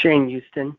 Shane Houston.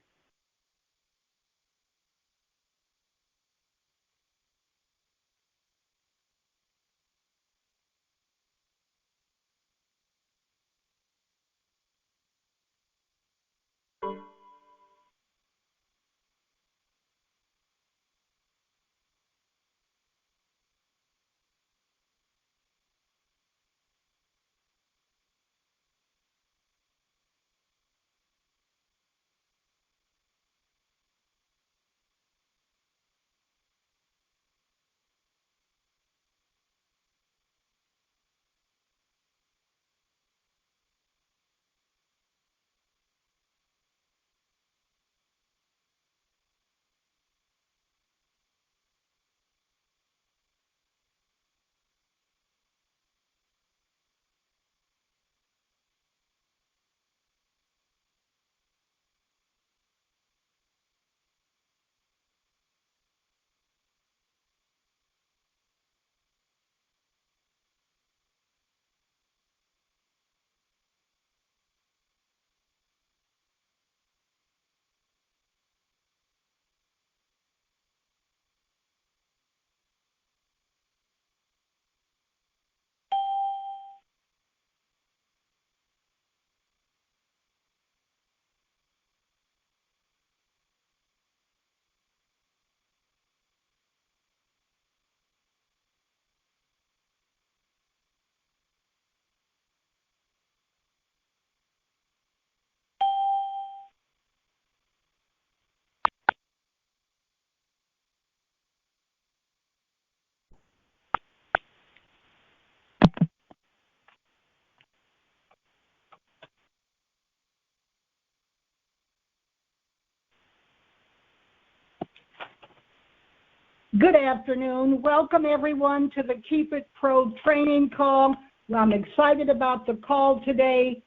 Good afternoon. Welcome, everyone, to the Keep It Pro training call. I'm excited about the call today.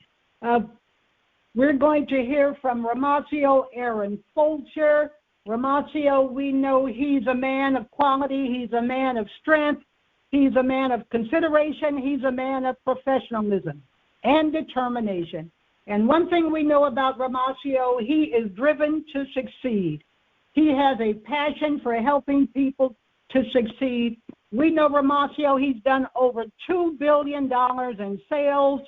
We're going to hear from Romacio Fulcher. Romacio, we know he's a man of quality. He's a man of strength. He's a man of consideration. He's a man of professionalism and determination. And one thing we know about Romacio, he is driven to succeed. He has a passion for helping people to succeed. We know Romacio, he's done over $2 billion in sales.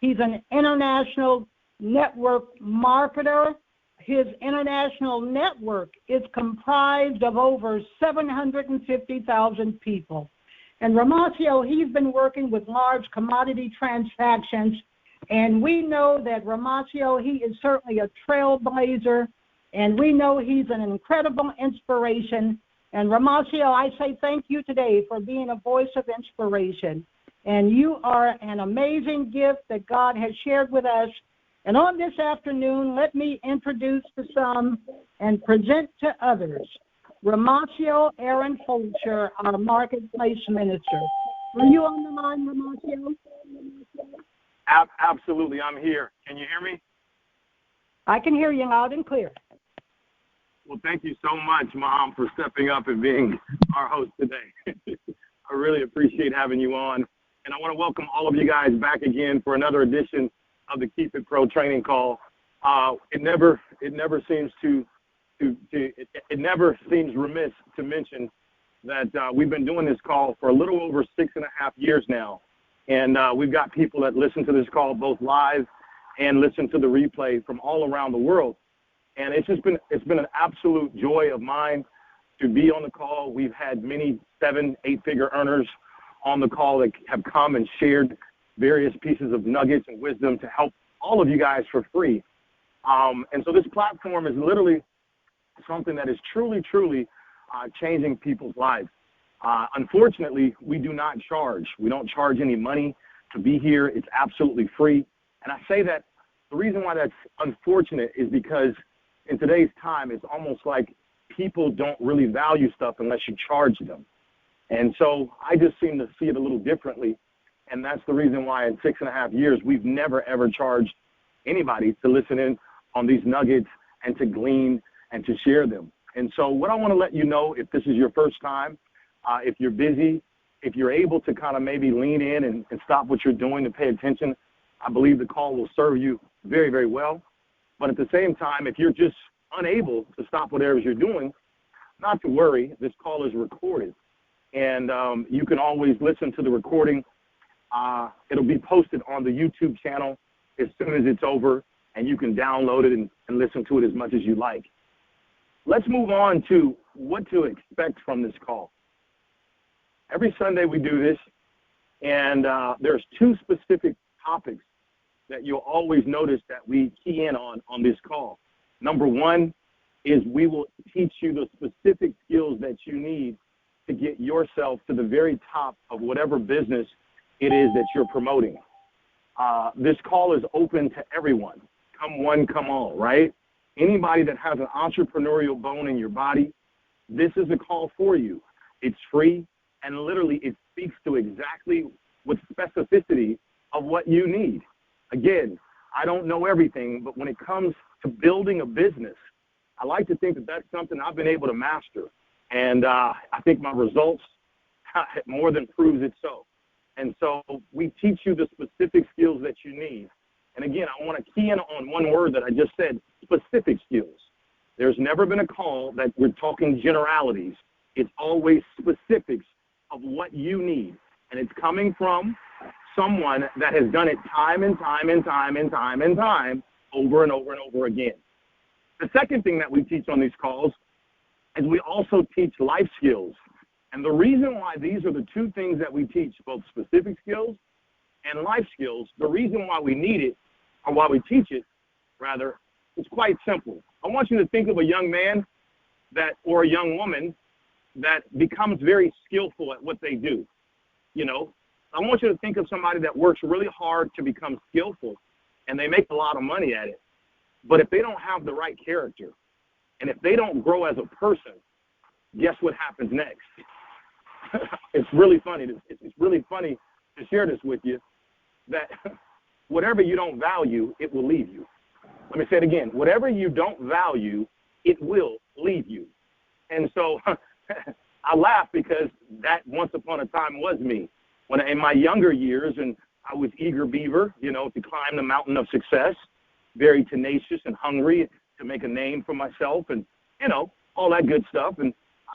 He's an international network marketer. His international network is comprised of over 750,000 people. And Romacio, he's been working with large commodity transactions. And we know that Romacio, he is certainly a trailblazer. And we know he's an incredible inspiration. And Romacio, I say thank you today for being a voice of inspiration. And you are an amazing gift that God has shared with us. And on this afternoon, let me introduce to some and present to others Romacio Fulcher, our Marketplace Minister. Are you on the line, Romacio? Absolutely, I'm here. Can you hear me? I can hear you loud and clear. Well, thank you so much, Mom, for stepping up and being our host today. I really appreciate having you on. And I want to welcome all of you guys back again for another edition of the Keep It Pro training call. It never seems remiss to mention that we've been doing this call for a little over 6.5 years now. And we've got people that listen to this call both live and listen to the replay from all around the world. And it's been an absolute joy of mine to be on the call. We've had many 7-8-figure earners on the call that have come and shared various pieces of nuggets and wisdom to help all of you guys for free. And so this platform is literally something that is truly changing people's lives. Unfortunately, we do not charge. We don't charge any money to be here. It's absolutely free. And I say that the reason why that's unfortunate is because in today's time, it's almost like people don't really value stuff unless you charge them. And so I just seem to see it a little differently. And that's the reason why in 6.5 years, we've never, ever charged anybody to listen in on these nuggets and to glean and to share them. And so what I want to let you know, if this is your first time, if you're busy, if you're able to kind of maybe lean in and stop what you're doing to pay attention, I believe the call will serve you very, very well. But at the same time, if you're just unable to stop whatever you're doing, not to worry. This call is recorded, and you can always listen to the recording. It'll be posted on the YouTube channel as soon as it's over, and you can download it and listen to it as much as you like. Let's move on to what to expect from this call. Every Sunday we do this, and there's two specific topics that you'll always notice that we key in on this call. Number one is we will teach you the specific skills that you need to get yourself to the very top of whatever business it is that you're promoting. This call is open to everyone. Come one, come all, right? Anybody that has an entrepreneurial bone in your body, this is a call for you. It's free, and literally it speaks to exactly with specificity of what you need. Again, I don't know everything, but when it comes to building a business, I like to think that that's something I've been able to master. And I think my results more than proves it so. And so we teach you the specific skills that you need. And again, I want to key in on one word that I just said, specific skills. There's never been a call that we're talking generalities. It's always specifics of what you need. And it's coming from someone that has done it time and time and time and time and time over and over and over again. The second thing that we teach on these calls is we also teach life skills. And the reason why these are the two things that we teach, both specific skills and life skills, the reason why we need it, or why we teach it, rather, is quite simple. I want you to think of a young man or a young woman that becomes very skillful at what they do. You know, I want you to think of somebody that works really hard to become skillful, and they make a lot of money at it. But if they don't have the right character, and if they don't grow as a person, guess what happens next? It's really funny. It's really funny to share this with you, that whatever you don't value, it will leave you. Let me say it again. Whatever you don't value, it will leave you. And so I laugh because that once upon a time was me. When in my younger years, and I was eager beaver, you know, to climb the mountain of success, very tenacious and hungry to make a name for myself and, you know, all that good stuff. And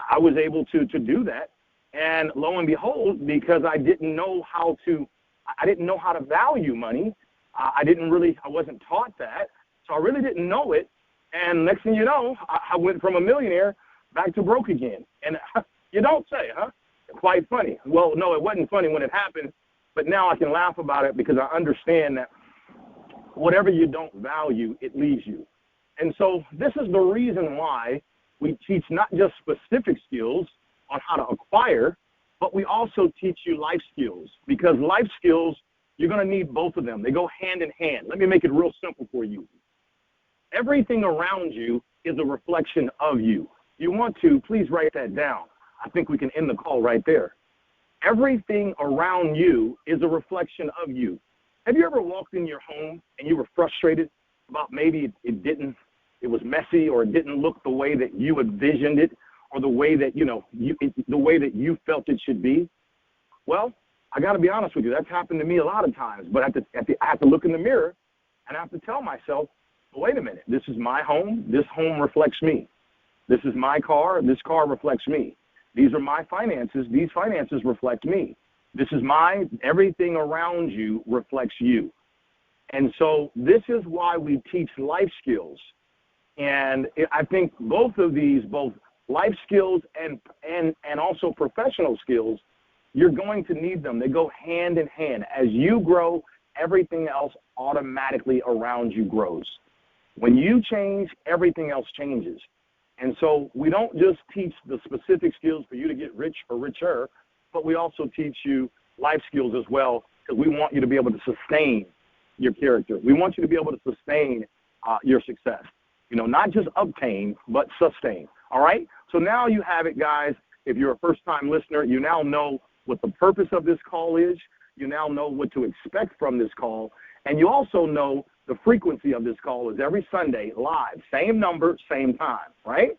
I was able to do that. And lo and behold, because I didn't know how to value money. I wasn't taught that. So I really didn't know it. And next thing you know, I went from a millionaire back to broke again. And you don't say, huh? Quite funny. Well, no, it wasn't funny when it happened, but now I can laugh about it because I understand that whatever you don't value, it leaves you. And so this is the reason why we teach not just specific skills on how to acquire, but we also teach you life skills, because life skills, you're going to need both of them. They go hand in hand. Let me make it real simple for you. Everything around you is a reflection of you. You want to, please write that down. I think we can end the call right there. Everything around you is a reflection of you. Have you ever walked in your home and you were frustrated about maybe it was messy, or it didn't look the way that you envisioned it, or the way that, the way that you felt it should be? Well, I got to be honest with you. That's happened to me a lot of times. But I have to look in the mirror and I have to tell myself, well, wait a minute. This is my home. This home reflects me. This is my car. This car reflects me. These are my finances. These finances reflect me. This is everything around you reflects you. And so this is why we teach life skills. And I think both of these, both life skills and also professional skills, you're going to need them. They go hand in hand. As you grow, everything else automatically around you grows. When you change, everything else changes. And so we don't just teach the specific skills for you to get rich or richer, but we also teach you life skills as well, because we want you to be able to sustain your character. We want you to be able to sustain your success. Not just obtain, but sustain. All right? So now you have it, guys. If you're a first-time listener, you now know what the purpose of this call is. You now know what to expect from this call. And you also know the frequency of this call is every Sunday, live, same number, same time, right?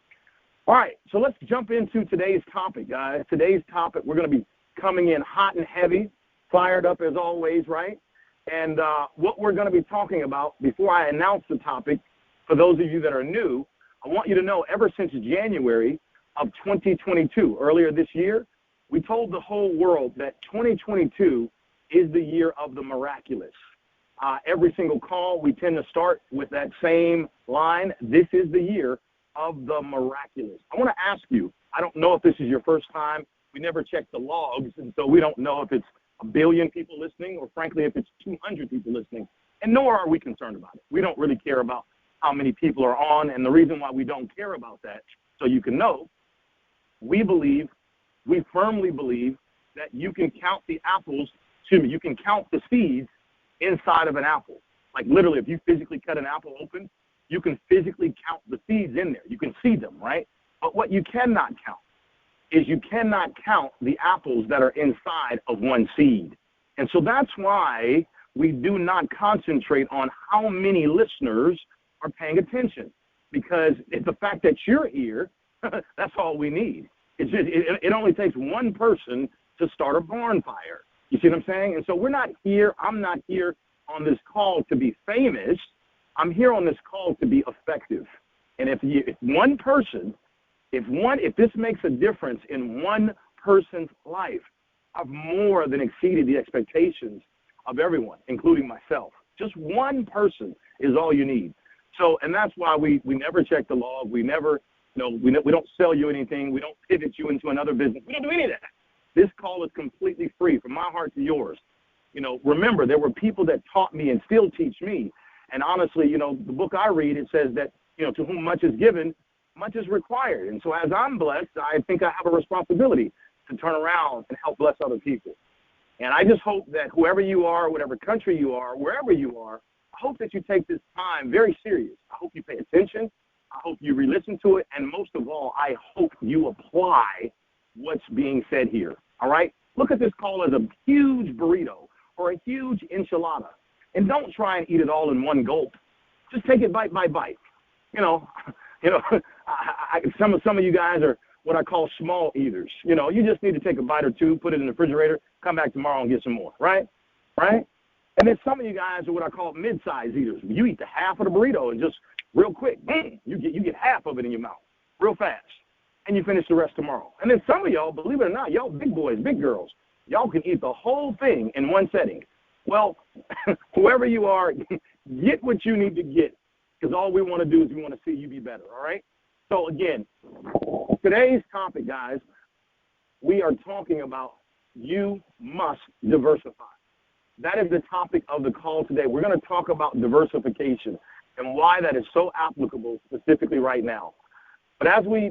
All right, so let's jump into today's topic, guys. Today's topic, we're going to be coming in hot and heavy, fired up as always, right? And what we're going to be talking about, before I announce the topic, for those of you that are new, I want you to know ever since January of 2022, earlier this year, we told the whole world that 2022 is the year of the miraculous. Every single call, we tend to start with that same line. This is the year of the miraculous. I want to ask you, I don't know if this is your first time. We never check the logs, and so we don't know if it's 1 billion people listening or, frankly, if it's 200 people listening. And nor are we concerned about it. We don't really care about how many people are on, and the reason why we don't care about that, so you can know, we firmly believe that you can count the apples, you can count the seeds inside of an apple. Like literally, if you physically cut an apple open, you can physically count the seeds in there. You can see them, right? But what you cannot count is you cannot count the apples that are inside of one seed. And so that's why we do not concentrate on how many listeners are paying attention, because it's the fact that you're here, that's all we need. It only takes one person to start a bonfire. You see what I'm saying? And so I'm not here on this call to be famous. I'm here on this call to be effective. And if this makes a difference in one person's life, I've more than exceeded the expectations of everyone, including myself. Just one person is all you need. So, and that's why we never check the log. We never, we don't sell you anything. We don't pivot you into another business. We don't do any of that. This call is completely free, from my heart to yours. Remember, there were people that taught me and still teach me. And honestly, the book I read, it says that, to whom much is given, much is required. And so as I'm blessed, I think I have a responsibility to turn around and help bless other people. And I just hope that whoever you are, whatever country you are, wherever you are, I hope that you take this time very serious. I hope you pay attention. I hope you re-listen to it. And most of all, I hope you apply what's being said here. All right? Look at this call as a huge burrito or a huge enchilada. And don't try and eat it all in one gulp. Just take it bite by bite. Some of you guys are what I call small eaters. You just need to take a bite or two, put it in the refrigerator, come back tomorrow and get some more, right? Right? And then some of you guys are what I call mid-size eaters. You eat the half of the burrito and just real quick, boom, you get half of it in your mouth real fast, and you finish the rest tomorrow. And then some of y'all, believe it or not, y'all big boys, big girls, y'all can eat the whole thing in one setting. Well, whoever you are, get what you need to get, because all we want to do is we want to see you be better, all right? So, again, today's topic, guys, we are talking about you must diversify. That is the topic of the call today. We're going to talk about diversification and why that is so applicable specifically right now. But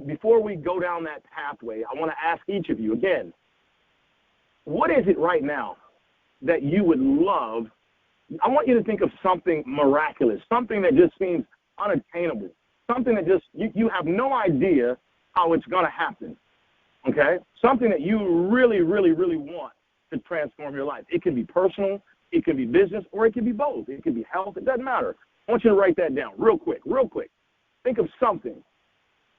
before we go down that pathway, I want to ask each of you, again, what is it right now that you would love? I want you to think of something miraculous, something that just seems unattainable, something that just you have no idea how it's going to happen, okay? Something that you really, really, really want to transform your life. It can be personal, it can be business, or it can be both. It can be health. It doesn't matter. I want you to write that down real quick. Think of something.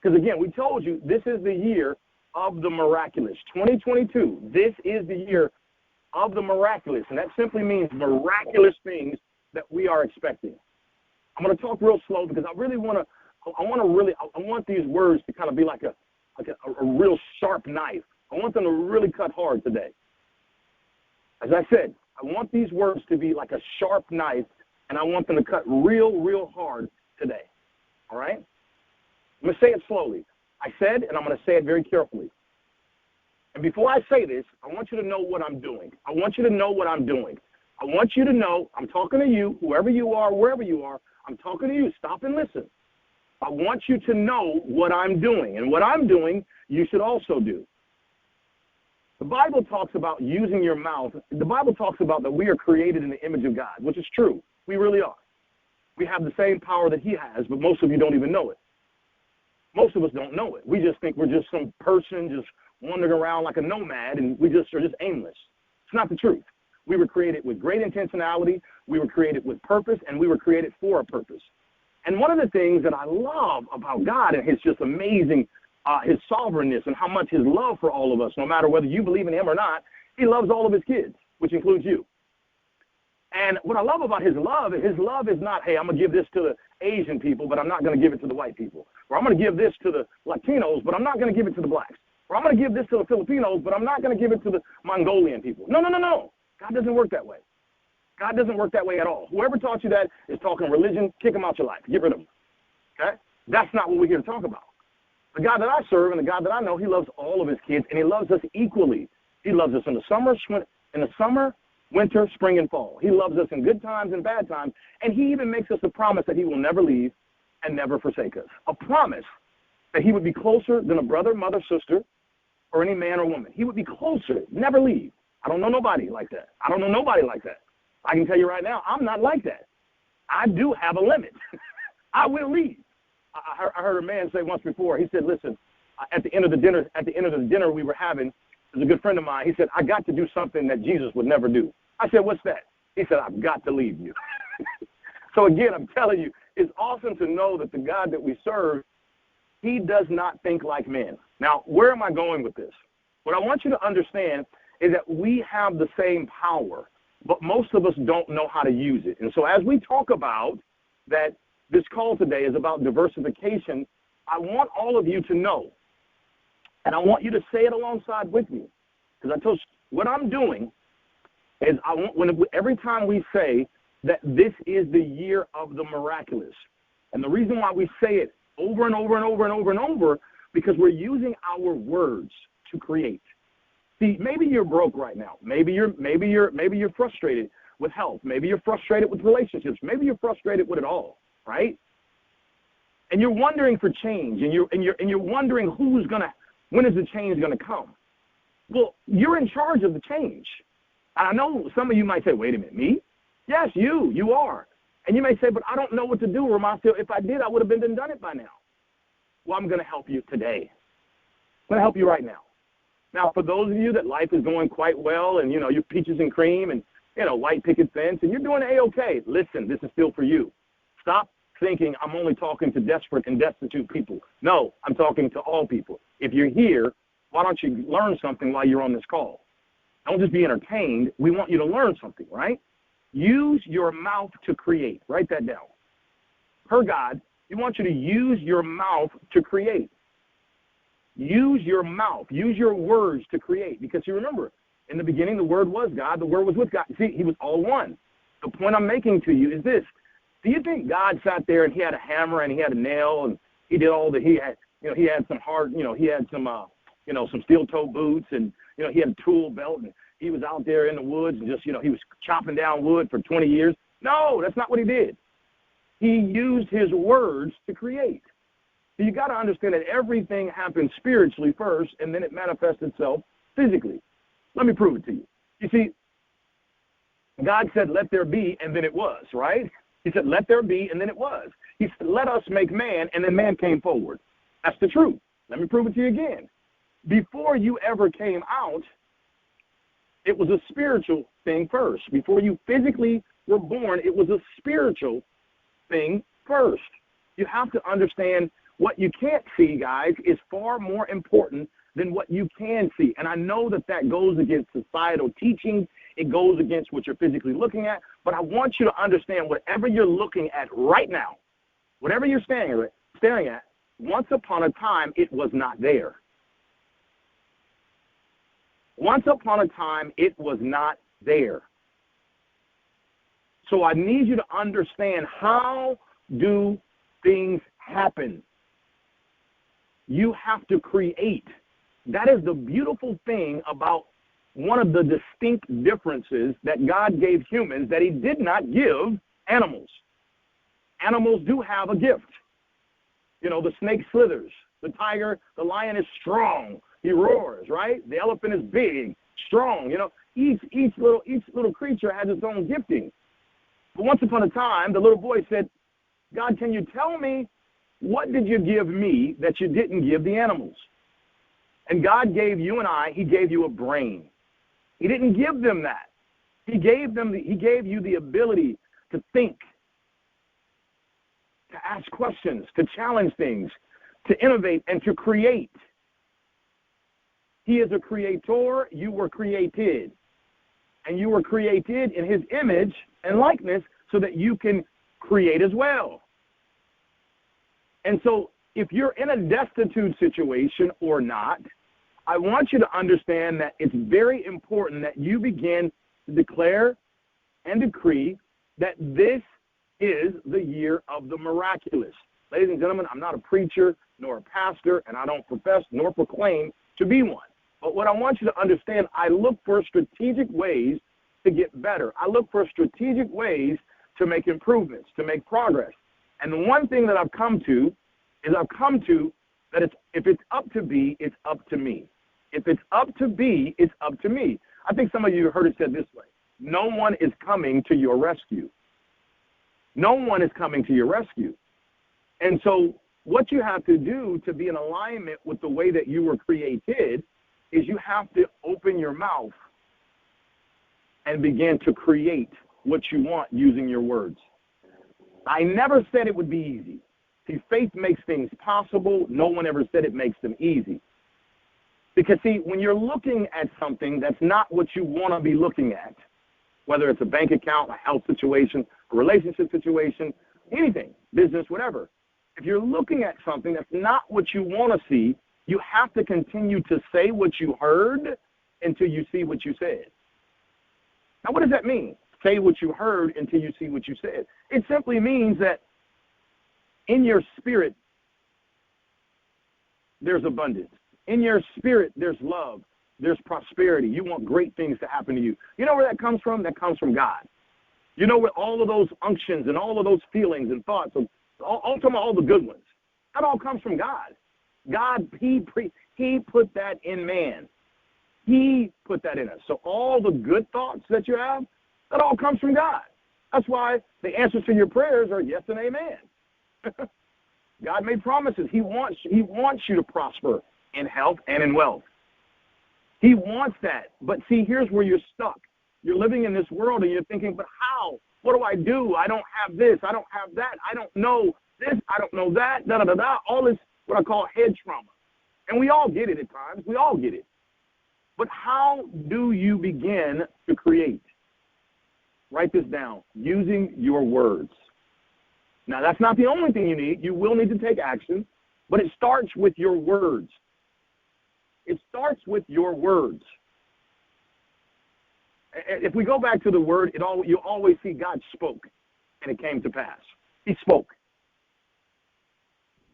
Because, again, we told you this is the year of the miraculous. 2022, this is the year of the miraculous, and that simply means miraculous things that we are expecting. I'm going to talk real slow because I want these words to kind of be like a real sharp knife. I want them to really cut hard today. As I said, I want these words to be like a sharp knife, and I want them to cut real, real hard today. All right? I'm going to say it slowly. I said, and I'm going to say it very carefully. And before I say this, I want you to know what I'm doing. I want you to know what I'm doing. I want you to know, I'm talking to you, whoever you are, wherever you are, I'm talking to you. Stop and listen. I want you to know what I'm doing. And what I'm doing, you should also do. The Bible talks about using your mouth. The Bible talks about that we are created in the image of God, which is true. We really are. We have the same power that he has, but most of you don't even know it. Most of us don't know it. We just think we're just some person just wandering around like a nomad, and we just are just aimless. It's not the truth. We were created with great intentionality. We were created with purpose, and we were created for a purpose. And one of the things that I love about God and his just amazing, his sovereignness and how much his love for all of us, no matter whether you believe in him or not, he loves all of his kids, which includes you. And what I love about his love is not, hey, I'm going to give this to the Asian people, but I'm not going to give it to the white people. Or I'm going to give this to the Latinos, but I'm not going to give it to the blacks. Or I'm going to give this to the Filipinos, but I'm not going to give it to the Mongolian people. No, no, no, no. God doesn't work that way. God doesn't work that way at all. Whoever taught you that is talking religion. Kick them out your life. Get rid of them. Okay? That's not what we're here to talk about. The God that I serve and the God that I know, he loves all of his kids, and he loves us equally. He loves us in the summer, winter, spring, and fall. He loves us in good times and bad times, and he even makes us a promise that he will never leave and never forsake us. A promise that he would be closer than a brother, mother, sister, or any man or woman. He would be closer, never leave. I don't know nobody like that. I don't know nobody like that. I can tell you right now, I'm not like that. I do have a limit. I will leave. I heard a man say once before, he said, listen, at the end of the dinner we were having, there's a good friend of mine, he said, I got to do something that Jesus would never do. I said, what's that? He said, I've got to leave you. So again, I'm telling you, it's awesome to know that the God that we serve, he does not think like men. Now, where am I going with this? What I want you to understand is that we have the same power, but most of us don't know how to use it. And so as we talk about that this call today is about diversification, I want all of you to know, and I want you to say it alongside with me, because I told you, what I'm doing is every time we say that this is the year of the miraculous, and the reason why we say it over and over and over and over and over, because we're using our words to create. See, maybe you're broke right now. Maybe you're frustrated with health. Maybe you're frustrated with relationships. Maybe you're frustrated with it all, right? And you're wondering for change, and you're wondering when is the change gonna come? Well, you're in charge of the change. And I know some of you might say, wait a minute, me? Yes, you are. And you may say, but I don't know what to do, Romacio. If I did, I would have been done it by now. Well, I'm going to help you today. I'm going to help you right now. Now, for those of you that life is going quite well and, you're peaches and cream and, white picket fence and you're doing A-okay, listen, this is still for you. Stop thinking I'm only talking to desperate and destitute people. No, I'm talking to all people. If you're here, why don't you learn something while you're on this call? Don't just be entertained. We want you to learn something, right? Use your mouth to create. Write that down. Per God, we want you to use your mouth to create. Use your mouth. Use your words to create. Because you remember, in the beginning, the Word was God. The Word was with God. See, he was all one. The point I'm making to you is this. Do you think God sat there and he had a hammer and he had a nail and he did all that? He had some hard, he had some steel-toe boots and, he had a tool belt and he was out there in the woods and just, he was chopping down wood for 20 years. No, that's not what he did. He used his words to create. So you got to understand that everything happens spiritually first, and then it manifests itself physically. Let me prove it to you. You see, God said, let there be, and then it was, right? He said, let there be, and then it was. He said, let us make man, and then man came forward. That's the truth. Let me prove it to you again. Before you ever came out, it was a spiritual thing first. Before you physically were born, it was a spiritual thing first. You have to understand what you can't see, guys, is far more important than what you can see. And I know that goes against societal teaching. It goes against what you're physically looking at. But I want you to understand whatever you're looking at right now, whatever you're staring at, once upon a time, it was not there. Once upon a time, it was not there. So I need you to understand, how do things happen? You have to create. That is the beautiful thing about one of the distinct differences that God gave humans that he did not give animals. Animals do have a gift. The snake slithers. The tiger, the lion is strong. He roars, right? The elephant is big, strong. Each little creature has its own gifting. But once upon a time, the little boy said, God, can you tell me, what did you give me that you didn't give the animals? And God gave you and I, he gave you a brain. He didn't give them that. He gave you the ability to think, to ask questions, to challenge things, to innovate, and to create. He is a creator. You were created. And you were created in his image and likeness so that you can create as well. And so if you're in a destitute situation or not, I want you to understand that it's very important that you begin to declare and decree that this is the year of the miraculous. Ladies and gentlemen, I'm not a preacher nor a pastor, and I don't profess nor proclaim to be one. But what I want you to understand, I look for strategic ways to get better. I look for strategic ways to make improvements, to make progress. And the one thing that I've come to is that if it's up to be, it's up to me. If it's up to be, it's up to me. I think some of you heard it said this way: no one is coming to your rescue. No one is coming to your rescue. And so what you have to do to be in alignment with the way that you were created is you have to open your mouth and begin to create what you want using your words. I never said it would be easy. See, faith makes things possible. No one ever said it makes them easy. Because, see, when you're looking at something that's not what you want to be looking at, whether it's a bank account, a health situation, a relationship situation, anything, business, whatever, if you're looking at something that's not what you want to see, you have to continue to say what you heard until you see what you said. Now, what does that mean? Say what you heard until you see what you said. It simply means that in your spirit, there's abundance. In your spirit, there's love. There's prosperity. You want great things to happen to you. You know where that comes from? That comes from God. You know where all of those unctions and all of those feelings and thoughts, all the good ones, that all comes from God. God, he put that in man. He put that in us. So all the good thoughts that you have, that all comes from God. That's why the answers to your prayers are yes and amen. God made promises. He wants you to prosper in health and in wealth. He wants that. But see, here's where you're stuck. You're living in this world and you're thinking, but how? What do I do? I don't have this. I don't have that. I don't know this. I don't know that. Da-da-da-da. All this, what I call head trauma. And we all get it at times. We all get it. But how do you begin to create? Write this down. Using your words. Now, that's not the only thing you need. You will need to take action. But it starts with your words. It starts with your words. If we go back to the word, you always see God spoke, and it came to pass. He spoke.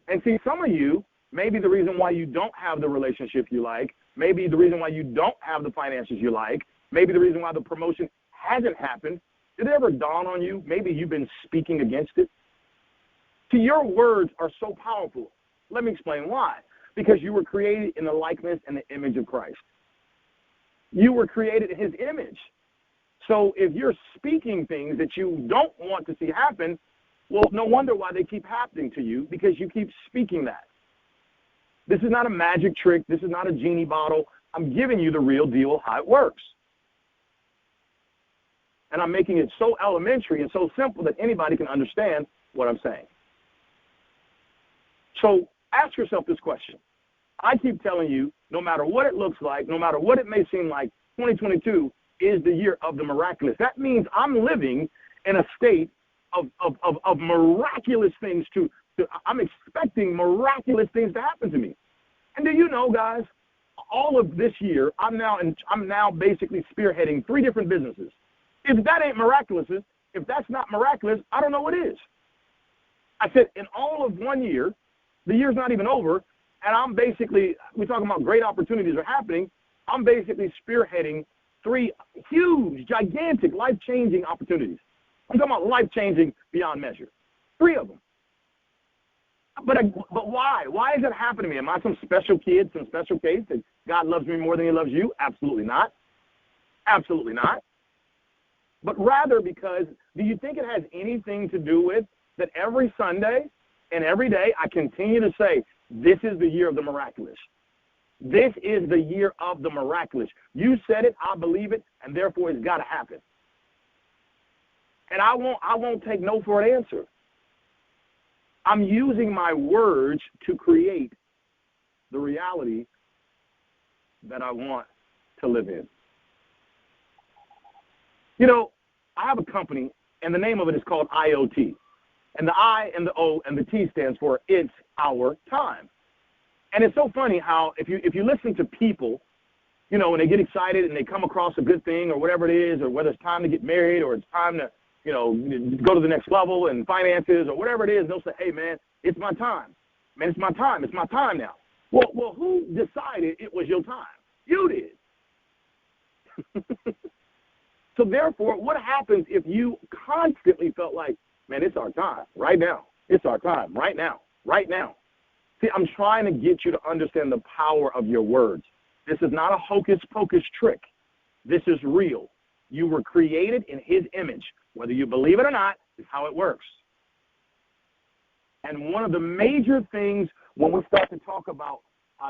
And see, some of you, maybe the reason why you don't have the relationship you like, maybe the reason why you don't have the finances you like, maybe the reason why the promotion hasn't happened, did it ever dawn on you, maybe you've been speaking against it? See, your words are so powerful. Let me explain why. Because you were created in the likeness and the image of Christ. You were created in his image. So if you're speaking things that you don't want to see happen, well, no wonder why they keep happening to you, because you keep speaking that. This is not a magic trick. This is not a genie bottle. I'm giving you the real deal, how it works. And I'm making it so elementary and so simple that anybody can understand what I'm saying. So ask yourself this question. I keep telling you, no matter what it looks like, no matter what it may seem like, 2022 is the year of the miraculous. That means I'm living in a state of miraculous things I'm expecting miraculous things to happen to me. And do you know, guys, all of this year, I'm now basically spearheading 3 different businesses. If that ain't miraculous, if that's not miraculous, I don't know what is. I said, in all of 1 year, the year's not even over, and I'm basically, we're talking about great opportunities are happening, I'm basically spearheading 3 huge, gigantic, life-changing opportunities. I'm talking about life-changing beyond measure. 3 of them. But why? Why is that happening to me? Am I some special kid, some special case that God loves me more than he loves you? Absolutely not. Absolutely not. But rather because, do you think it has anything to do with that every Sunday and every day I continue to say, this is the year of the miraculous. This is the year of the miraculous. You said it, I believe it, and therefore it's got to happen. And I won't take no for an answer. I'm using my words to create the reality that I want to live in. You know, I have a company, and the name of it is called IoT. And the I and the O and the T stands for it's our time. And it's so funny how if you listen to people, you know, when they get excited and they come across a good thing or whatever it is, or whether it's time to get married or it's time to, you know, go to the next level in finances or whatever it is, they'll say, hey, man, it's my time. Man, it's my time. It's my time now. Well, who decided it was your time? You did. So therefore, what happens if you constantly felt like, man, it's our time right now. It's our time right now, right now. See, I'm trying to get you to understand the power of your words. This is not a hocus-pocus trick. This is real. You were created in his image. Whether you believe it or not is how it works. And one of the major things when we start to talk about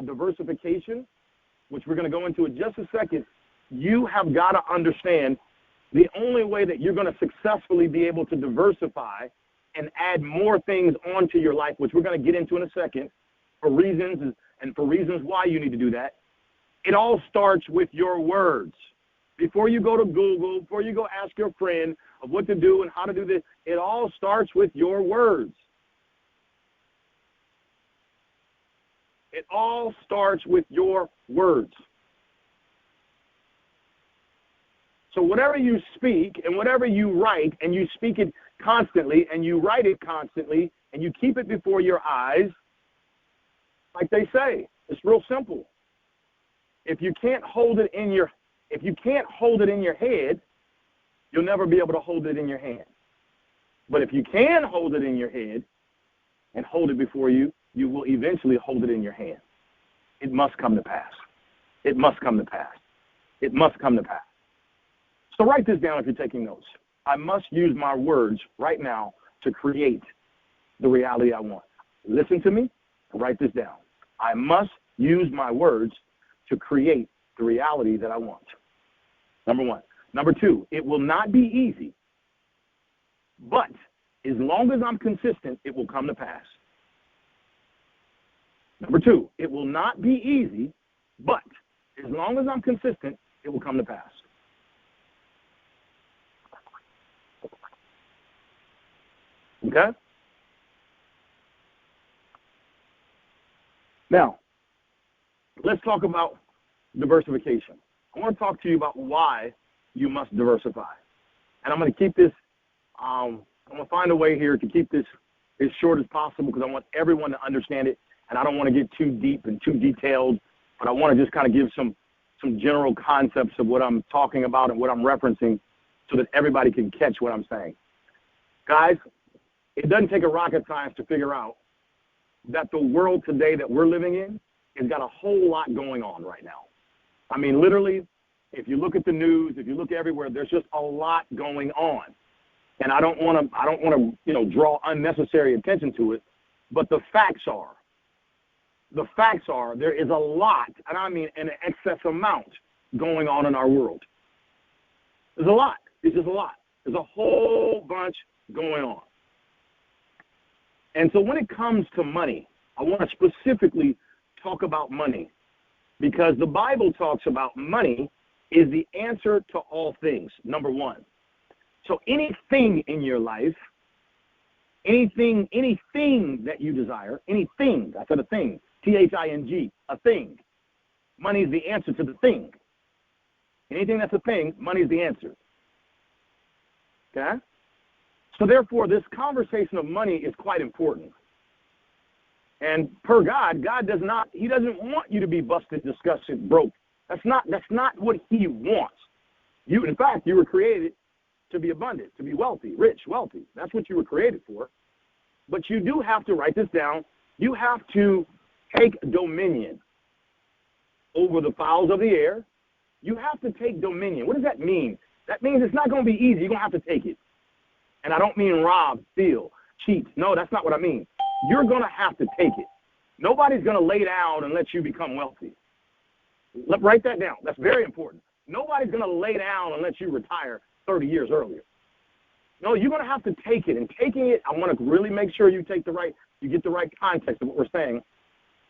diversification, which we're going to go into in just a second, you have got to understand the only way that you're going to successfully be able to diversify and add more things onto your life, which we're going to get into in a second, for reasons why you need to do that. It all starts with your words. Before you go to Google, before you go ask your friend of what to do and how to do this, it all starts with your words. It all starts with your words. So whatever you speak and whatever you write, and you speak it constantly and you write it constantly and you keep it before your eyes, like they say, it's real simple. If you can't hold it in your head, you'll never be able to hold it in your hand. But if you can hold it in your head and hold it before you, you will eventually hold it in your hand. It must come to pass. It must come to pass. It must come to pass. So write this down if you're taking notes. I must use my words right now to create the reality I want. Listen to me and write this down. I must use my words to create the reality that I want. Number one. Number two, it will not be easy, but as long as I'm consistent, it will come to pass. Number two, it will not be easy, but as long as I'm consistent, it will come to pass. Okay? Now, let's talk about diversification. I want to talk to you about why you must diversify. And I'm going to keep this, I'm going to find a way here to keep this as short as possible because I want everyone to understand it. And I don't want to get too deep and too detailed, but I want to just kind of give some general concepts of what I'm talking about and what I'm referencing so that everybody can catch what I'm saying. Guys, it doesn't take a rocket science to figure out that the world today that we're living in has got a whole lot going on right now. I mean, literally, if you look at the news, if you look everywhere, there's just a lot going on. And I don't want to, draw unnecessary attention to it, but the facts are there is a lot, and I mean an excess amount going on in our world. There's a lot. It's just a lot. There's a whole bunch going on. And so when it comes to money, I want to specifically talk about money because the Bible talks about money is the answer to all things, number one. So anything in your life, anything that you desire, anything, I said a thing, T-H-I-N-G, a thing. Money is the answer to the thing. Anything that's a thing, money is the answer. Okay? So therefore, this conversation of money is quite important. And per God doesn't want you to be busted, disgusted, broke. That's not what he wants. In fact, you were created to be abundant, to be wealthy, rich, wealthy. That's what you were created for. But you do have to write this down. You have to take dominion over the fowls of the air. You have to take dominion. What does that mean? That means it's not going to be easy. You're going to have to take it. And I don't mean rob, steal, cheat. No, that's not what I mean. You're going to have to take it. Nobody's going to lay down and let you become wealthy. Write that down. That's very important. Nobody's going to lay down and let you retire 30 years earlier. No, you're going to have to take it. And taking it, I want to really make sure you get the right context of what we're saying.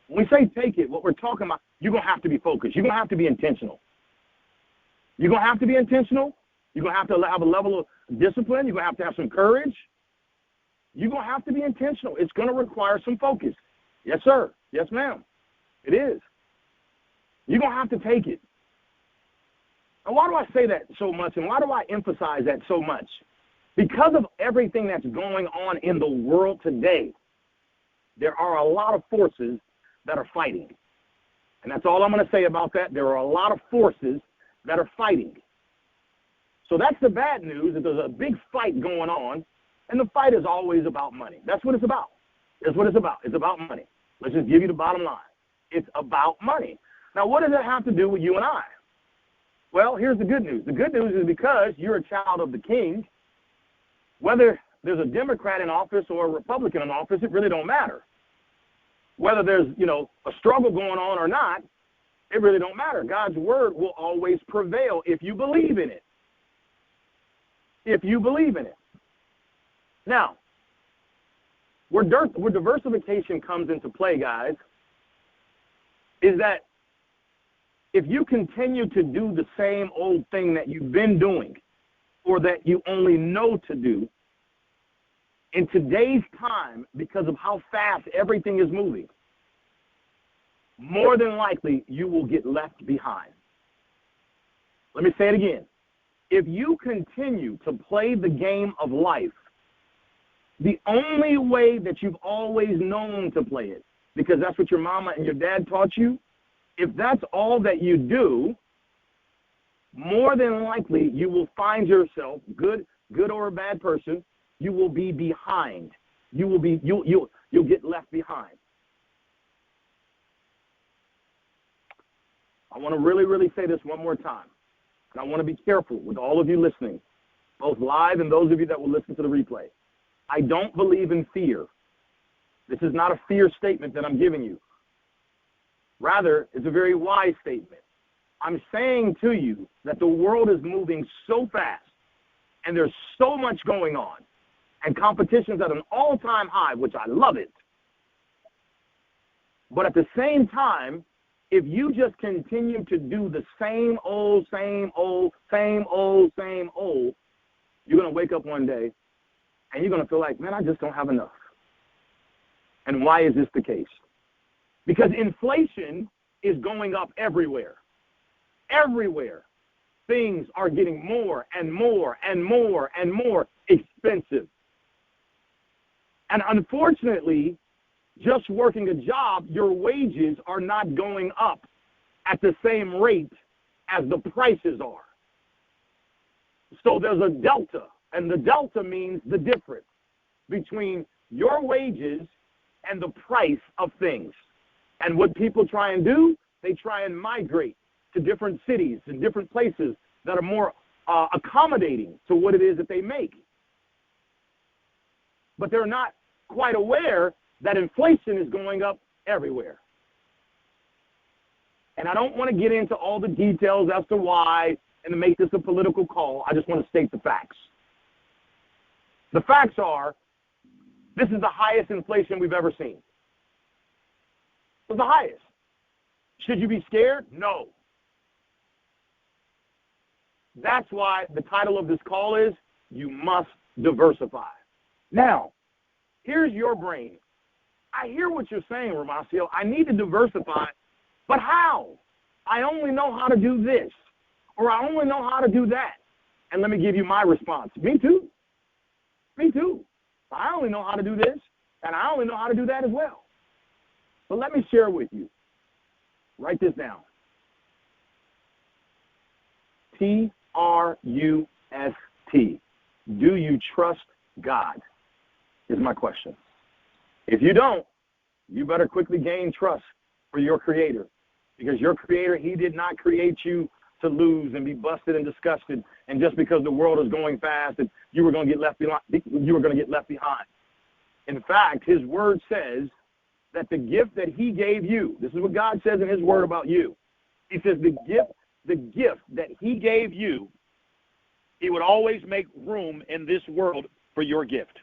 When we say take it, what we're talking about, you're going to have to be focused. You're going to have to be intentional. You're going to have to be intentional. You're going to have a level of discipline. You're going to have some courage. You're going to have to be intentional. It's going to require some focus. Yes, sir. Yes, ma'am. It is. You're going to have to take it. And why do I say that so much, and why do I emphasize that so much? Because of everything that's going on in the world today, there are a lot of forces that are fighting. And that's all I'm going to say about that. There are a lot of forces that are fighting. So that's the bad news, that there's a big fight going on, and the fight is always about money. That's what it's about. That's what it's about. It's about money. Let's just give you the bottom line. It's about money. Now, what does that have to do with you and I? Well, here's the good news. The good news is because you're a child of the King, whether there's a Democrat in office or a Republican in office, it really don't matter. Whether there's, a struggle going on or not, it really don't matter. God's word will always prevail if you believe in it. If you believe in it. Now, where diversification comes into play, guys, is that if you continue to do the same old thing that you've been doing or that you only know to do, in today's time, because of how fast everything is moving, more than likely you will get left behind. Let me say it again. If you continue to play the game of life the only way that you've always known to play it, because that's what your mama and your dad taught you, if that's all that you do, more than likely you will find yourself, good or a bad person, you will be behind. You'll get left behind. I want to really, really say this one more time. And I want to be careful with all of you listening, both live and those of you that will listen to the replay. I don't believe in fear. This is not a fear statement that I'm giving you. Rather, it's a very wise statement. I'm saying to you that the world is moving so fast, and there's so much going on, and competition's at an all-time high, which I love it. But at the same time, if you just continue to do the same old, you're going to wake up one day and you're going to feel like, man, I just don't have enough. And why is this the case? Because inflation is going up everywhere. Everywhere. Things are getting more and more and more and more expensive. And unfortunately, just working a job, your wages are not going up at the same rate as the prices are. So there's a delta, and the delta means the difference between your wages and the price of things. And what people try and do, they try and migrate to different cities and different places that are more accommodating to what it is that they make. But they're not quite aware that inflation is going up everywhere. And I don't want to get into all the details as to why and to make this a political call. I just want to state the facts. The facts are, this is the highest inflation we've ever seen. It's the highest. Should you be scared? No. That's why the title of this call is, You Must Diversify. Now, here's your brain. I hear what you're saying, Romacio. I need to diversify, but how? I only know how to do this, or I only know how to do that. And let me give you my response. Me too. Me too. I only know how to do this, and I only know how to do that as well. But let me share with you. Write this down. Trust. Do you trust God? Is my question. If you don't, you better quickly gain trust for your Creator. Because your Creator, He did not create you to lose and be busted and disgusted. And just because the world is going fast, and you were going to get left behind. In fact, His Word says that the gift that He gave you, this is what God says in His Word about you. He says the gift that He gave you, He would always make room in this world for your gift.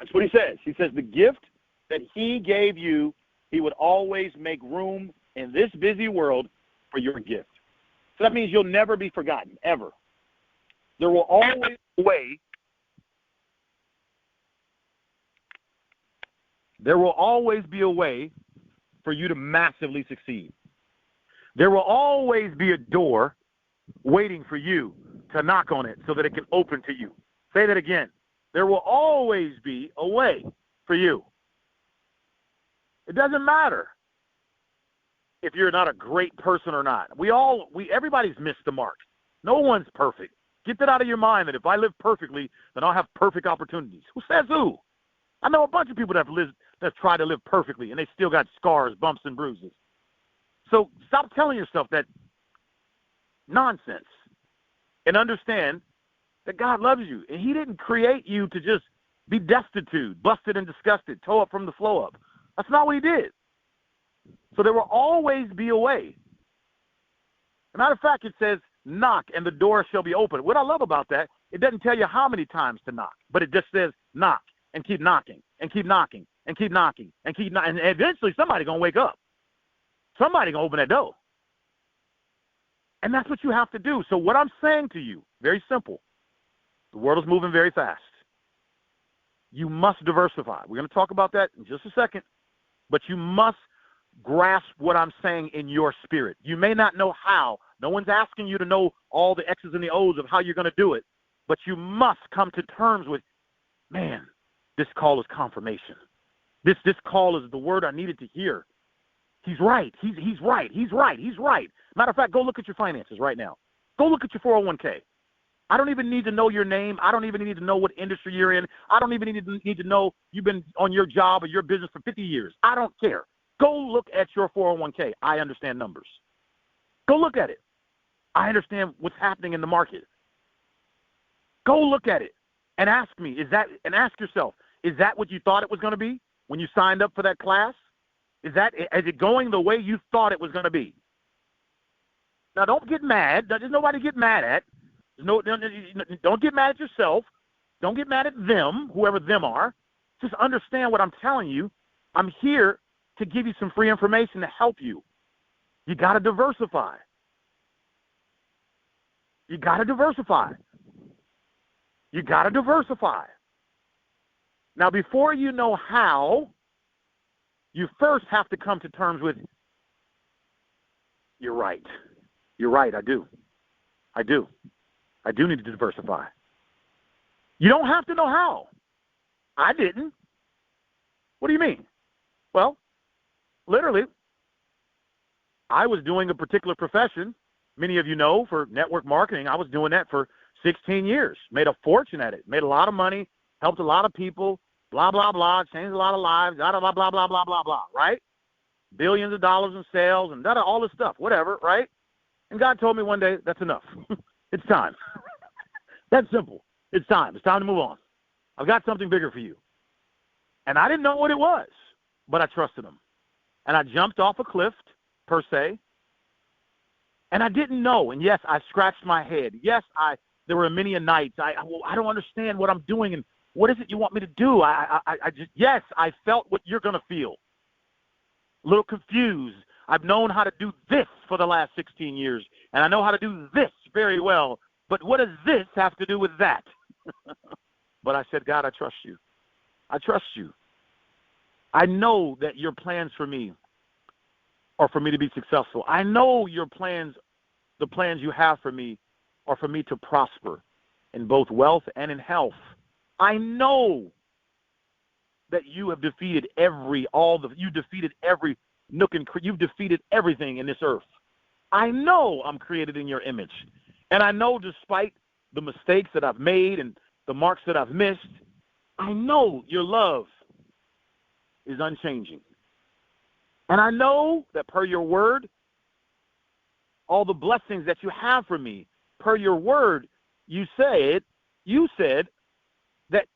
That's what He says. He says the gift that He gave you, He would always make room in this busy world for your gift. So that means you'll never be forgotten, ever. There will always be a way there will always be a way for you to massively succeed. There will always be a door waiting for you to knock on it so that it can open to you. Say that again. There will always be a way for you. It doesn't matter if you're not a great person or not. Everybody's missed the mark. No one's perfect. Get that out of your mind that if I live perfectly, then I'll have perfect opportunities. Who says who? I know a bunch of people that have tried to live perfectly, and they still got scars, bumps, and bruises. So stop telling yourself that nonsense and understand that God loves you, and he didn't create you to just be destitute, busted and disgusted, toe up from the flow up. That's not what he did. So there will always be a way. As a matter of fact, it says, knock and the door shall be open. What I love about that, it doesn't tell you how many times to knock, but it just says knock and keep knocking and keep knocking and keep knocking and keep knocking. And eventually somebody's going to wake up. Somebody's going to open that door. And that's what you have to do. So what I'm saying to you, very simple. The world is moving very fast. You must diversify. We're going to talk about that in just a second. But you must grasp what I'm saying in your spirit. You may not know how. No one's asking you to know all the X's and the O's of how you're going to do it. But you must come to terms with, man, this call is confirmation. This call is the word I needed to hear. He's right. He's right. He's right. He's right. Matter of fact, go look at your finances right now. Go look at your 401k. I don't even need to know your name. I don't even need to know what industry you're in. I don't even need to know you've been on your job or your business for 50 years. I don't care. Go look at your 401k. I understand numbers. Go look at it. I understand what's happening in the market. Go look at it and ask yourself, is that what you thought it was going to be when you signed up for that class? Is it going the way you thought it was going to be? Now, don't get mad. There's nobody to get mad at. Don't get mad at yourself. Don't get mad at them, whoever them are. Just understand what I'm telling you. I'm here to give you some free information to help you. You got to diversify. You got to diversify. You got to diversify. Now, before you know how, you first have to come to terms with, you're right. You're right, I do. I do need to diversify. You don't have to know how. I didn't. What do you mean? Well, literally, I was doing a particular profession. Many of you know, for network marketing, I was doing that for 16 years. Made a fortune at it. Made a lot of money. Helped a lot of people. Blah, blah, blah. Changed a lot of lives. Blah, blah, blah, blah, blah, blah, blah. Right? Billions of dollars in sales and all this stuff. Whatever. Right? And God told me one day, that's enough. It's time. That's simple. It's time. It's time to move on. I've got something bigger for you. And I didn't know what it was, but I trusted him. And I jumped off a cliff, per se, and I didn't know. And yes, I scratched my head. Yes, there were many a nights. I don't understand what I'm doing, and what is it you want me to do? Yes, I felt what you're going to feel. A little confused. I've known how to do this for the last 16 years, and I know how to do this very well. But what does this have to do with that? But I said, God, I trust you. I trust you. I know that your plans for me are for me to be successful. I know your plans, the plans you have for me, are for me to prosper in both wealth and in health. I know that you have defeated you defeated every nook and you've defeated everything in this earth. I know I'm created in your image. And I know despite the mistakes that I've made and the marks that I've missed, I know your love is unchanging. And I know that per your word, all the blessings that you have for me, per your word, you said that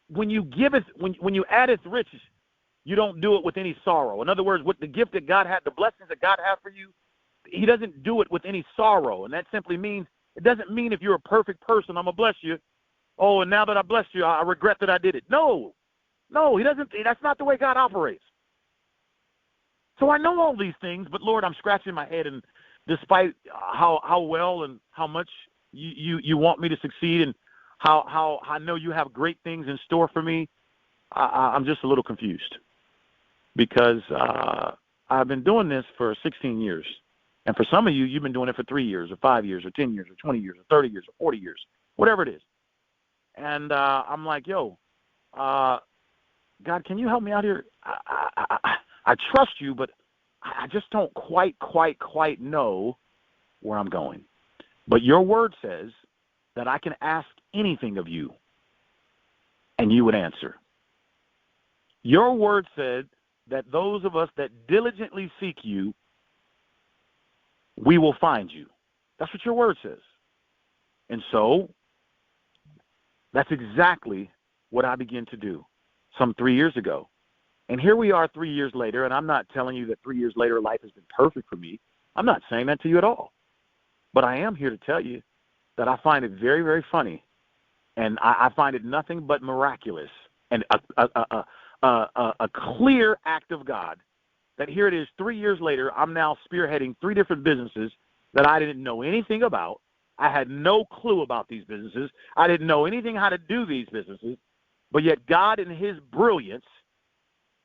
when you addeth riches, you don't do it with any sorrow. In other words, with the gift that God had, the blessings that God had for you, he doesn't do it with any sorrow. And that simply means, it doesn't mean if you're a perfect person, I'm going to bless you. Oh, and now that I blessed you, I regret that I did it. No, he doesn't. That's not the way God operates. So I know all these things, but Lord, I'm scratching my head, and despite how well and how much you want me to succeed, and how I know you have great things in store for me, I'm just a little confused because I've been doing this for 16 years. And for some of you, you've been doing it for 3 years or 5 years or 10 years or 20 years or 30 years or 40 years, whatever it is. And I'm like, yo, God, can you help me out here? I trust you, but I just don't quite know where I'm going. But your word says that I can ask anything of you, and you would answer. Your word said that those of us that diligently seek you, we will find you. That's what your word says. And so that's exactly what I began to do some 3 years ago. And here we are 3 years later, and I'm not telling you that 3 years later life has been perfect for me. I'm not saying that to you at all. But I am here to tell you that I find it very, very funny, and I find it nothing but miraculous and a clear act of God that here it is 3 years later, I'm now spearheading 3 different businesses that I didn't know anything about. I had no clue about these businesses. I didn't know anything how to do these businesses. But yet God in his brilliance,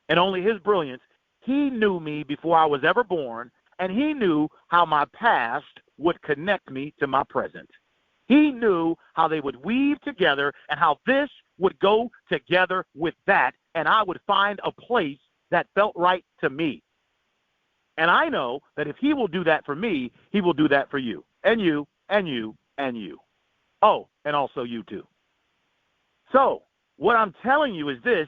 and only his brilliance, he knew me before I was ever born, and he knew how my past would connect me to my present. He knew how they would weave together and how this would go together with that, and I would find a place that felt right to me. And I know that if he will do that for me, he will do that for you, and you, and you, and you. Oh, and also you too. So what I'm telling you is this,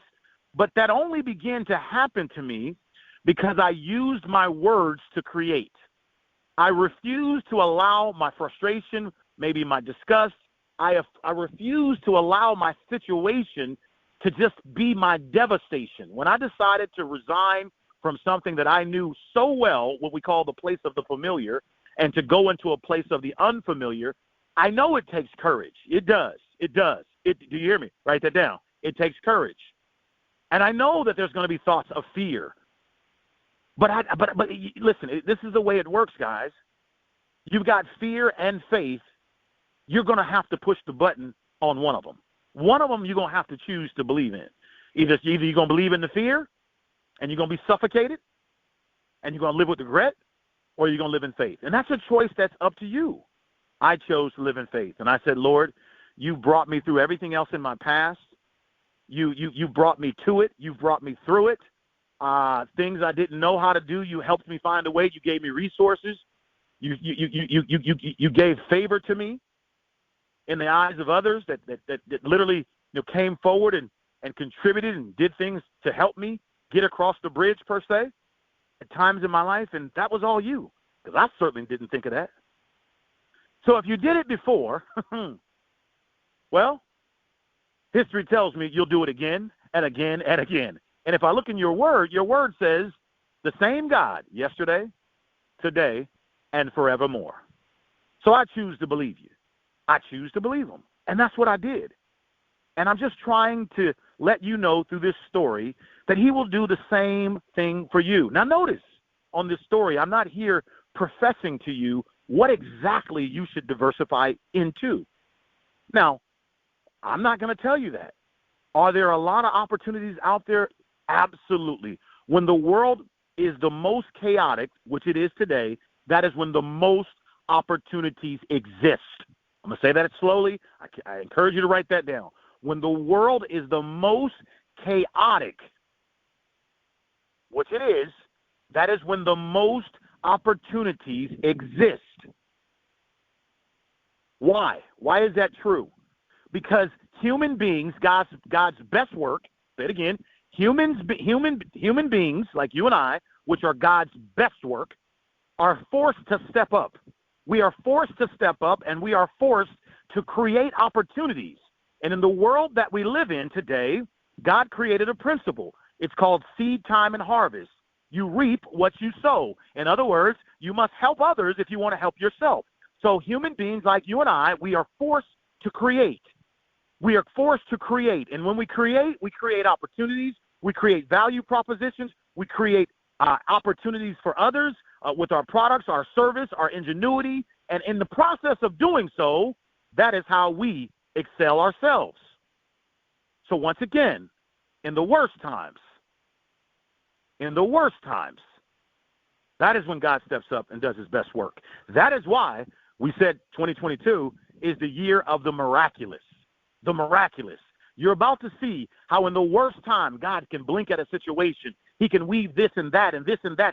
but that only began to happen to me because I used my words to create. I refused to allow my frustration, maybe my disgust. I refused to allow my situation to just be my devastation. When I decided to resign from something that I knew so well, what we call the place of the familiar, and to go into a place of the unfamiliar, I know it takes courage. It does. It does. Do you hear me? Write that down. It takes courage. And I know that there's going to be thoughts of fear. But listen, this is the way it works, guys. You've got fear and faith. You're going to have to push the button on one of them. One of them you're going to have to choose to believe in. Either you're going to believe in the fear, and you're going to be suffocated, and you're going to live with regret, or you're going to live in faith. And that's a choice that's up to you. I chose to live in faith. And I said, Lord, you brought me through everything else in my past. You brought me to it. You brought me through it. Things I didn't know how to do, you helped me find a way. You gave me resources. You gave favor to me in the eyes of others that literally came forward and contributed and did things to help me get across the bridge, per se, at times in my life. And that was all you, because I certainly didn't think of that. So if you did it before, well, history tells me you'll do it again and again and again. And if I look in your word says the same God yesterday, today, and forevermore. So I choose to believe you. I choose to believe him. And that's what I did. And I'm just trying to let you know through this story that he will do the same thing for you. Now notice on this story, I'm not here professing to you what exactly you should diversify into. Now, I'm not going to tell you that. Are there a lot of opportunities out there? Absolutely. When the world is the most chaotic, which it is today, that is when the most opportunities exist. I'm going to say that slowly. I encourage you to write that down. When the world is the most chaotic, which it is, that is when the most opportunities exist. Why? Why is that true? Because human beings, God's best work, say it again, human beings like you and I, which are God's best work, are forced to step up. We are forced to step up, and we are forced to create opportunities. And in the world that we live in today, God created a principle. It's called seed time and harvest. You reap what you sow. In other words, you must help others if you want to help yourself. So human beings like you and I, we are forced to create. We are forced to create. And when we create opportunities. We create value propositions. We create opportunities for others with our products, our service, our ingenuity. And in the process of doing so, that is how we excel ourselves. So once again, in the worst times, that is when God steps up and does his best work. That is why we said 2022 is the year of the miraculous. The miraculous. You're about to see how in the worst time God can blink at a situation. He can weave this and that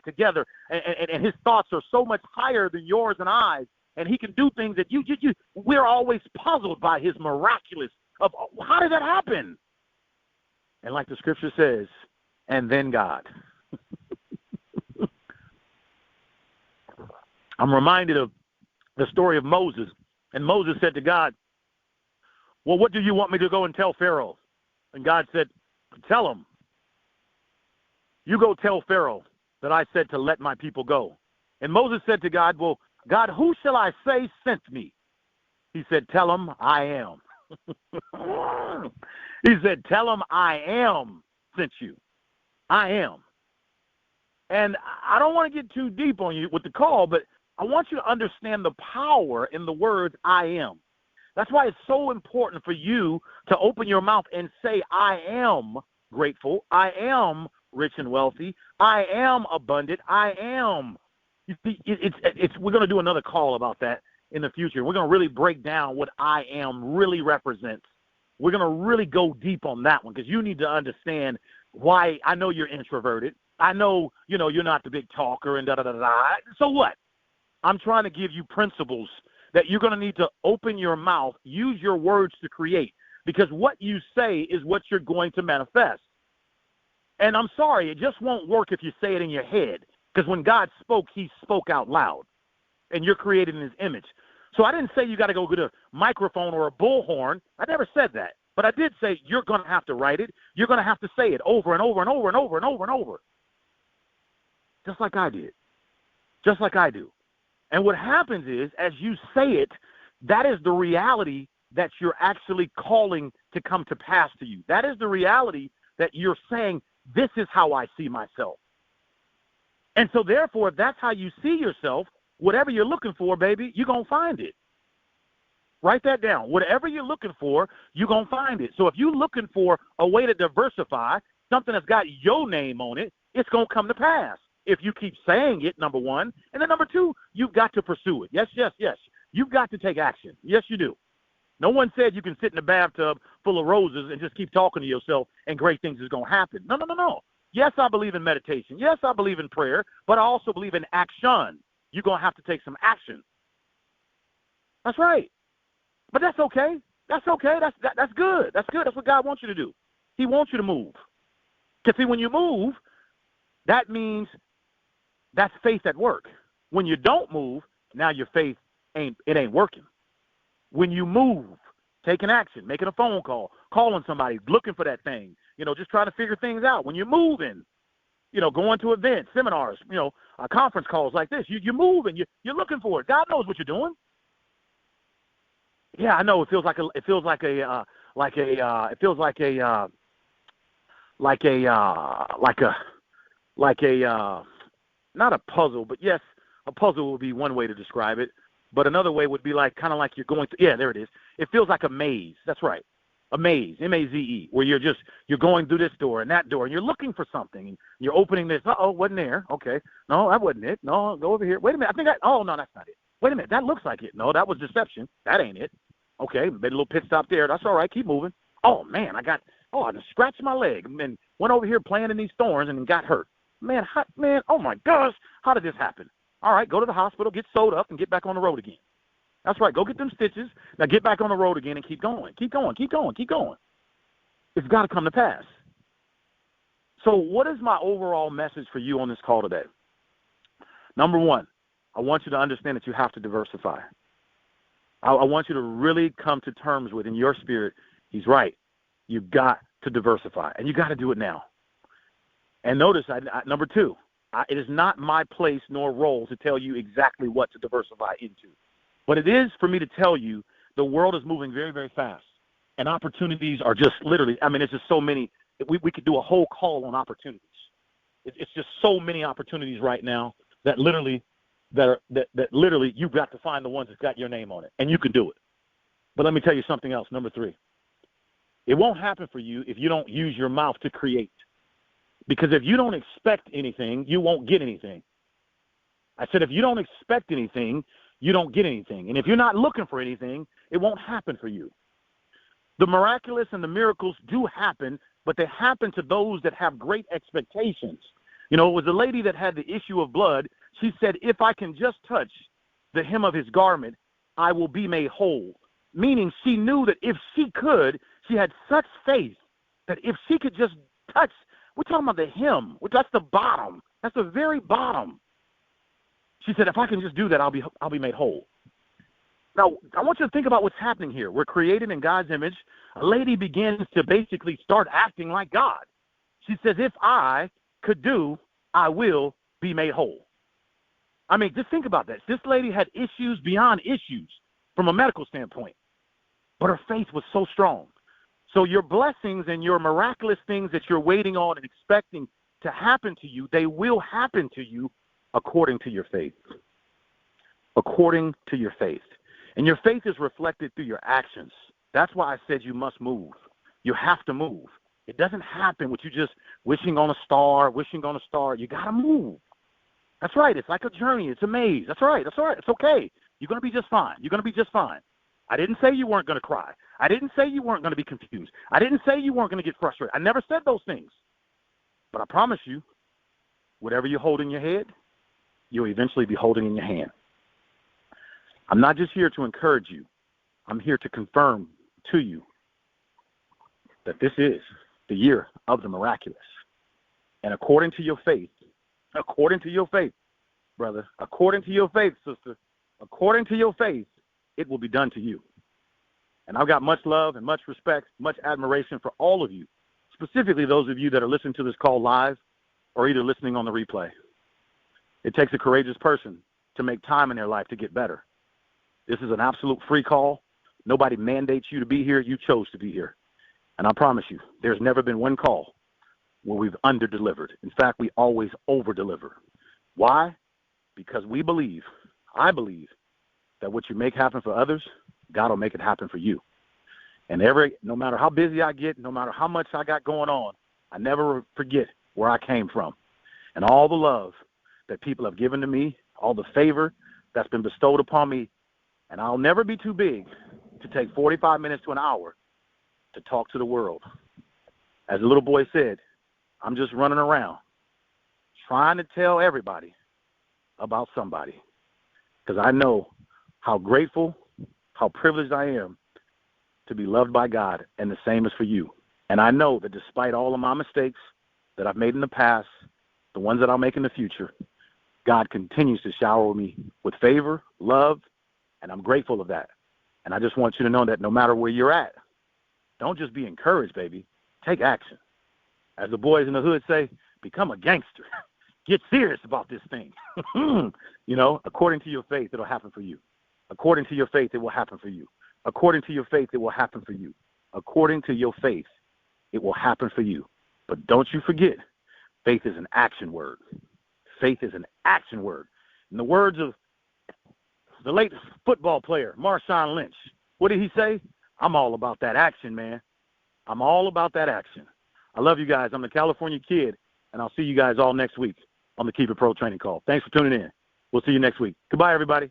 together, and his thoughts are so much higher than yours and I's, and he can do things that we're always puzzled by his miraculous of how did that happen? And like the scripture says, and then God. I'm reminded of the story of Moses, and Moses said to God, well, what do you want me to go and tell Pharaoh? And God said, tell him. You go tell Pharaoh that I said to let my people go. And Moses said to God, well, God, who shall I say sent me? He said, tell him I am. He said, tell him I am sent you. I am. And I don't want to get too deep on you with the call, but I want you to understand the power in the words I am. That's why it's so important for you to open your mouth and say, I am grateful. I am rich and wealthy. I am abundant. I am. You see, we're going to do another call about that in the future. We're going to really break down what I am really represents. We're going to really go deep on that one because you need to understand why. I know you're introverted. I know, you're not the big talker and da-da-da-da. So what? I'm trying to give you principles that you're going to need to open your mouth, use your words to create, because what you say is what you're going to manifest. And I'm sorry, it just won't work if you say it in your head, because when God spoke, he spoke out loud, and you're created in his image. So I didn't say you got to go get a microphone or a bullhorn. I never said that. But I did say you're going to have to write it. You're going to have to say it over and over and over and over and over and over. Just like I did. Just like I do. And what happens is, as you say it, that is the reality that you're actually calling to come to pass to you. That is the reality that you're saying, this is how I see myself. And so therefore, if that's how you see yourself, whatever you're looking for, baby, you're going to find it. Write that down. Whatever you're looking for, you're going to find it. So if you're looking for a way to diversify, something that's got your name on it, it's going to come to pass. If you keep saying it, number one. And then number two, you've got to pursue it. Yes, yes, yes. You've got to take action. Yes, you do. No one said you can sit in a bathtub full of roses and just keep talking to yourself and great things is going to happen. No, no, no, no. Yes, I believe in meditation. Yes, I believe in prayer, but I also believe in action. You're going to have to take some action. That's right. But that's okay. That's okay. That's good. That's good. That's what God wants you to do. He wants you to move. Because see, when you move, that means that's faith at work. When you don't move, now your faith ain't working. When you move, taking action, making a phone call, calling somebody, looking for that thing, just trying to figure things out. When you're moving, going to events, seminars, conference calls like this, you're moving, you're looking for it. God knows what you're doing. Yeah, I know. It feels like not a puzzle, but yes, a puzzle would be one way to describe it. But another way would be kind of like you're going to, yeah, there it is. It feels like a maze. That's right. A maze, M-A-Z-E, where you're going through this door and that door, and you're looking for something, and you're opening this. Uh-oh, wasn't there. Okay. No, that wasn't it. No, go over here. Wait a minute. Oh, no, that's not it. Wait a minute. That looks like it. No, that was deception. That ain't it. Okay, made a little pit stop there. That's all right. Keep moving. Oh, man, I just scratched my leg and went over here playing in these thorns and got hurt. Man, oh, my gosh, how did this happen? All right, go to the hospital, get sewed up, and get back on the road again. That's right. Go get them stitches. Now get back on the road again and keep going. Keep going. Keep going. Keep going. It's got to come to pass. So what is my overall message for you on this call today? Number one, I want you to understand that you have to diversify. I want you to really come to terms with, in your spirit, he's right. You've got to diversify, and you got to do it now. And notice, number two, it is not my place nor role to tell you exactly what to diversify into. But it is for me to tell you the world is moving very, very fast. And opportunities are just literally, it's just so many. We could do a whole call on opportunities. It's just so many opportunities right now that literally you've got to find the ones that got your name on it. And you can do it. But let me tell you something else, number three. It won't happen for you if you don't use your mouth to create. Because if you don't expect anything, you won't get anything. I said, if you don't expect anything, you don't get anything. And if you're not looking for anything, it won't happen for you. The miraculous and the miracles do happen, but they happen to those that have great expectations. You know, it was a lady that had the issue of blood. She said, if I can just touch the hem of his garment, I will be made whole. Meaning she knew that if she could, she had such faith that if she could just touch, we're talking about the hem, that's the bottom. That's the very bottom. She said, if I can just do that, I'll be made whole. Now, I want you to think about what's happening here. We're created in God's image. A lady begins to basically start acting like God. She says, if I could do, I will be made whole. I mean, just think about that. This lady had issues beyond issues from a medical standpoint, but her faith was so strong. So your blessings and your miraculous things that you're waiting on and expecting to happen to you, they will happen to you according to your faith. According to your faith. And your faith is reflected through your actions. That's why I said you must move. You have to move. It doesn't happen with you just wishing on a star. You got to move. That's right. It's like a journey. It's a maze. That's right. It's okay. You're going to be just fine. I didn't say you weren't going to cry. I didn't say you weren't going to be confused. I didn't say you weren't going to get frustrated. I never said those things. But I promise you, whatever you hold in your head, you'll eventually be holding in your hand. I'm not just here to encourage you. I'm here to confirm to you that this is the year of the miraculous. And according to your faith, brother, according to your faith, sister, according to your faith, it will be done to you. And I've got much love and much respect, much admiration for all of you, specifically those of you that are listening to this call live or either listening on the replay. It takes a courageous person to make time in their life to get better. This is an absolute free call. Nobody mandates you to be here. You chose to be here. And I promise you, there's never been one call where we've under-delivered. In fact, we always over-deliver. Why? Because I believe, that what you make happen for others, God will make it happen for you. And no matter how busy I get, no matter how much I got going on, I never forget where I came from and all the love that people have given to me, all the favor that's been bestowed upon me. And I'll never be too big to take 45 minutes to an hour to talk to the world. As the little boy said, I'm just running around trying to tell everybody about somebody, because I know how grateful, how privileged I am to be loved by God, and the same is for you. And I know that despite all of my mistakes that I've made in the past, the ones that I'll make in the future, God continues to shower me with favor, love, and I'm grateful of that. And I just want you to know that no matter where you're at, don't just be encouraged, baby. Take action. As the boys in the hood say, become a gangster. Get serious about this thing. According to your faith, it'll happen for you. According to your faith, it will happen for you. According to your faith, it will happen for you. According to your faith, it will happen for you. But don't you forget, faith is an action word. Faith is an action word. In the words of the late football player, Marshawn Lynch, what did he say? I'm all about that action, man. I'm all about that action. I love you guys. I'm the California Kid, and I'll see you guys all next week on the Keep It Pro training call. Thanks for tuning in. We'll see you next week. Goodbye, everybody.